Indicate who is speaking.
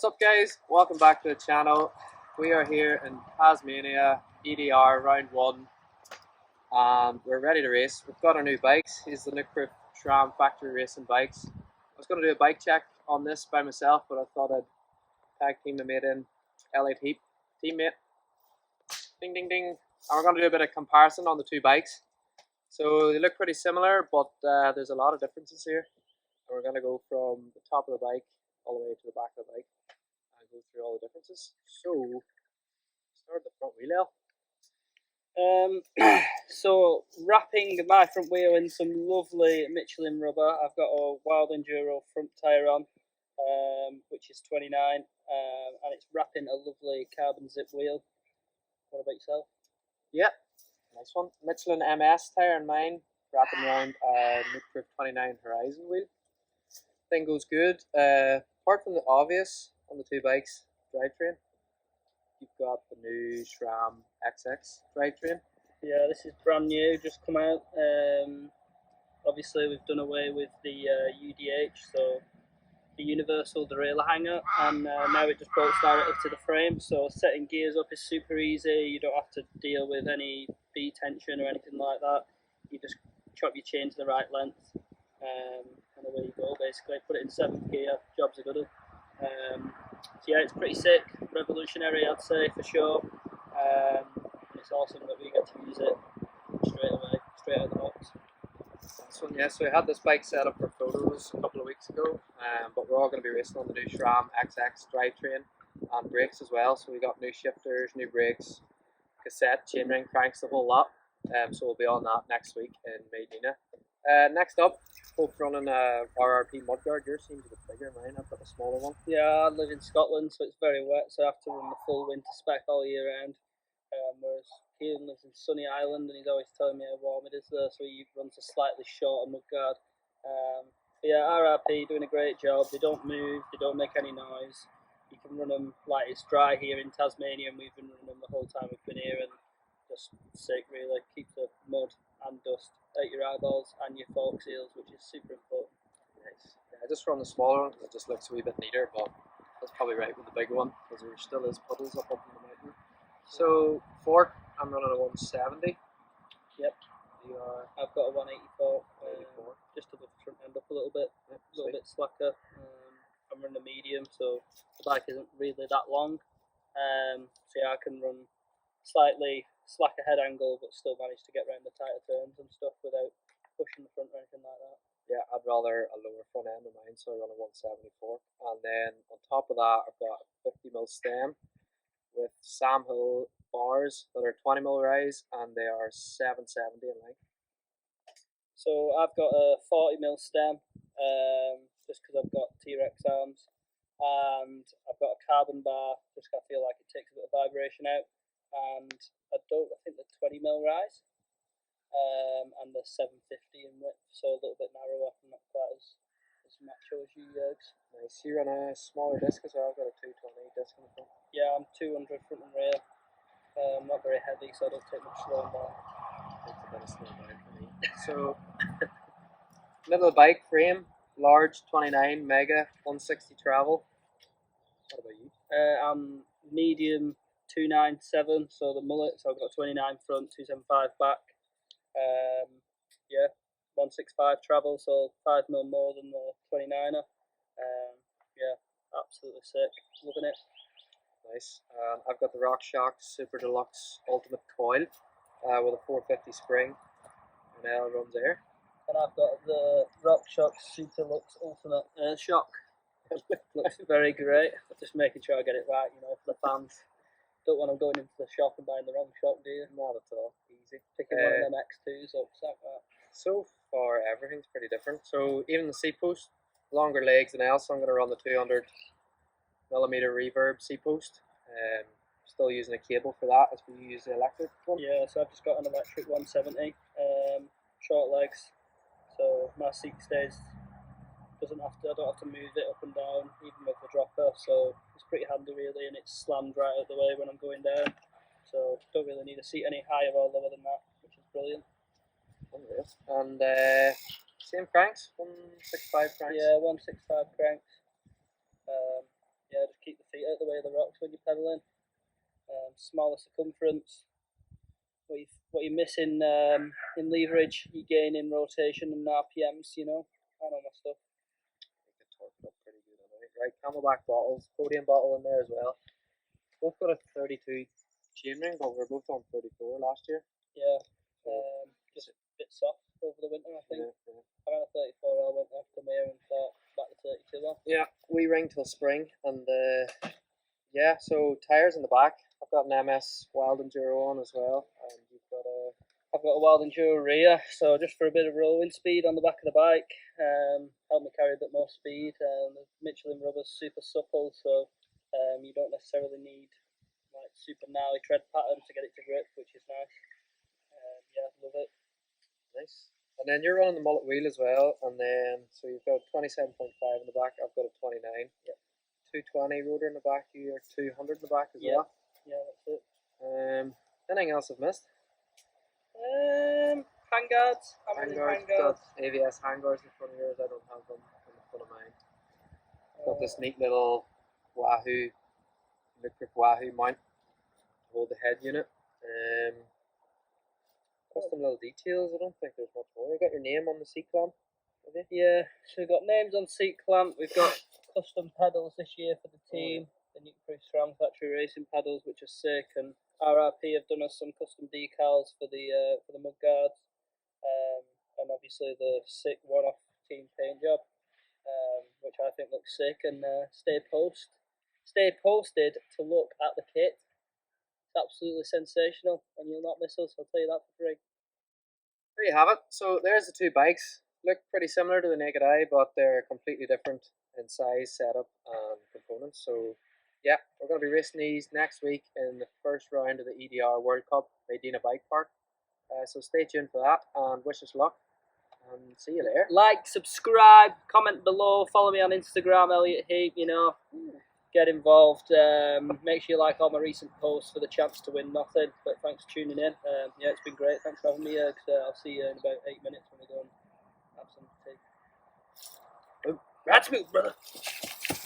Speaker 1: What's up guys, welcome back to the channel. We are here in Tasmania, EDR round 1, and we're ready to race. We've got our new bikes. These are the Nukeproof Sram factory racing bikes. I was going to do a bike check on this by myself, but I thought I'd tag team the mate in, Elliott Heap, teammate. Ding ding ding. And we're going to do a bit of comparison on the two bikes. So they look pretty similar, but there's a lot of differences here. And we're going to go from the top of the bike all the way to the back of the bike and go through all the differences. So, start the front wheel.
Speaker 2: So wrapping my front wheel in some lovely Michelin rubber. I've got a Wild Enduro front tyre on, which is 29, and it's wrapping a lovely carbon zip wheel. What about yourself?
Speaker 1: Yep, nice one. Michelin MS tyre in mine, wrapping around a Nukeproof 29 Horizon wheel. Thing goes good. Apart from the obvious on the two bikes, drivetrain. You've got the new Sram XX drivetrain.
Speaker 2: Yeah, this is brand new, just come out. Obviously, we've done away with the UDH, so the universal derailleur hanger, and now it just bolts directly to the frame. So setting gears up is super easy. You don't have to deal with any B tension or anything like that. You just chop your chain to the right length, and away you go. Basically, put it in 7th gear. Jobs are good. So yeah, it's pretty sick, revolutionary, I'd say for sure. And it's awesome that we get to use it straight away, straight out of the box.
Speaker 1: So yeah, so we had this bike set up for photos a couple of weeks ago, but we're all going to be racing on the new Sram XX drivetrain and brakes as well. So we got new shifters, new brakes, cassette, chainring, cranks, the whole lot. So we'll be on that next week in Medina. Next up, hope running a RRP mudguard. Yours seems a bit bigger than mine. I've got a smaller one.
Speaker 2: Yeah, I live in Scotland, so it's very wet, so I have to run the full winter spec all year round. Whereas Kelan lives in sunny Ireland, and he's always telling me how warm it is there, so he runs a slightly shorter mudguard. But yeah, RRP doing a great job. They don't move, they don't make any noise. You can run them like it's dry here in Tasmania, and we've been running them the whole time we've been here, and just sick really. Keep the mud and dust out your eyeballs and your fork seals, which is super important.
Speaker 1: Nice. Yeah, I just run the smaller one because it just looks a wee bit neater, but that's probably right with the bigger one because there still is puddles up in the mountain. So fork, I'm running a 170.
Speaker 2: Yep.
Speaker 1: You are.
Speaker 2: I've got a 180 fork,
Speaker 1: 84.
Speaker 2: just to the front end up a little bit,
Speaker 1: Yep,
Speaker 2: a little bit slacker. I'm running a medium, so the bike isn't really that long. So yeah, I can run slightly slacker head angle, but still manage to get around the tighter turns and stuff without pushing the front or anything like that.
Speaker 1: Yeah, I'd rather a lower front end of mine, so I run a 174. And then on top of that, I've got a 50mm stem with Sam Hill bars that are 20mm rise, and they are 770 in length.
Speaker 2: So I've got a 40mm stem, just because I've got T-Rex arms, and I've got a carbon bar, just because I feel like it takes a bit of vibration out, and I think the 20mm rise, and the 750 in width, so a little bit narrower, and not quite as macho as you guys.
Speaker 1: Nice. You run a smaller disc as well. I've got a 220 disc in the front.
Speaker 2: Yeah, I'm 200 front and rear. Not very heavy, so I don't take much slowing down.
Speaker 1: Takes a bit of slow down for me. So, middle of the bike frame, large 29 mega 160 travel. What about you?
Speaker 2: I'm medium 297, so the mullet, so I've got 29 front, 275 back. Yeah, 165 travel, so 5mm more than the 29er. Yeah, absolutely sick, loving it.
Speaker 1: Nice. I've got the RockShox Super Deluxe Ultimate Coil with a 450 spring and L runs air.
Speaker 2: And I've got the RockShox Super Deluxe Ultimate Air Shock. Looks very great. Just making sure I get it right, you know, for the fans. Don't want them going into the shop and buying the wrong shock, do you?
Speaker 1: Not at all. Easy.
Speaker 2: Picking one of them X2s up, like that.
Speaker 1: So far, everything's pretty different. So even the seat post, longer legs than else. So I'm going to run the 200mm reverb seat post. Still using a cable for that as we use the electric one.
Speaker 2: Yeah, so I've just got an electric 170, short legs. So my seat stays. I don't have to move it up and down, even with the dropper. So it's pretty handy really, and it's slammed right out the way when I'm going down. So don't really need a seat any higher or lower than that, which is brilliant.
Speaker 1: Unreal. And same cranks, 165 cranks.
Speaker 2: Yeah, 165 cranks. yeah, just keep the feet out the way of the rocks when you're pedaling. Smaller circumference. What you miss in leverage, you gain in rotation and RPMs. You know, I know my stuff.
Speaker 1: You can torque it up pretty good, right? Camelback bottles, podium bottle in there as well. Both got a 32 chain ring, but we're both on 34 last year.
Speaker 2: Yeah, just a bit soft over the winter, I think. Yeah. I ran a 34 all winter, come here and thought back to 32 on.
Speaker 1: Yeah, we ring till spring, and yeah, so tyres in the back. I've got an MS Wild Enduro on as well, and you've got
Speaker 2: I've got a Wild Enduro rear, so just for a bit of rolling speed on the back of the bike, help me carry a bit more speed. The Michelin rubber's super supple, so you don't necessarily need like super gnarly tread pattern to get it to grip, which is nice. Yeah, love it.
Speaker 1: Nice. And then you're running the mullet wheel as well, and then so you've got 27.5 in the back. I've got a 29.
Speaker 2: Yep.
Speaker 1: 220 rotor in the back. You are 200 in the back as well.
Speaker 2: Yeah, that's it.
Speaker 1: Anything else I've missed?
Speaker 2: Handguards.
Speaker 1: Got AVS handguards in front of yours. I don't have them in front of mine. Got this neat little Wahoo, Nukeproof Wahoo mount to hold the head unit. Custom little details. I don't think there's much more. You got your name on the seat clamp, have you?
Speaker 2: Yeah, so we've got names on seat clamp. We've got custom pedals this year for the team. The Nukeproof Sram factory racing pedals, which are sick, and RRP have done us some custom decals for the mudguards, and obviously the sick one-off team paint job, which I think looks sick. And stay posted to look at the kit. It's absolutely sensational, and you'll not miss us. I'll tell you that for free.
Speaker 1: There you have it. So there's the two bikes. Look pretty similar to the naked eye, but they're completely different in size, setup, and components. So yeah, we're going to be racing these next week in the first round of the EDR World Cup, Medina Bike Park. So stay tuned for that, and wish us luck, and see you later.
Speaker 2: Like, subscribe, comment below, follow me on Instagram, Elliott Heap, you know, get involved. Make sure you like all my recent posts for the chance to win nothing. But thanks for tuning in. Yeah, it's been great. Thanks for having me here. I'll see you in about 8 minutes when we go and have some tea. Rad smooth, brother.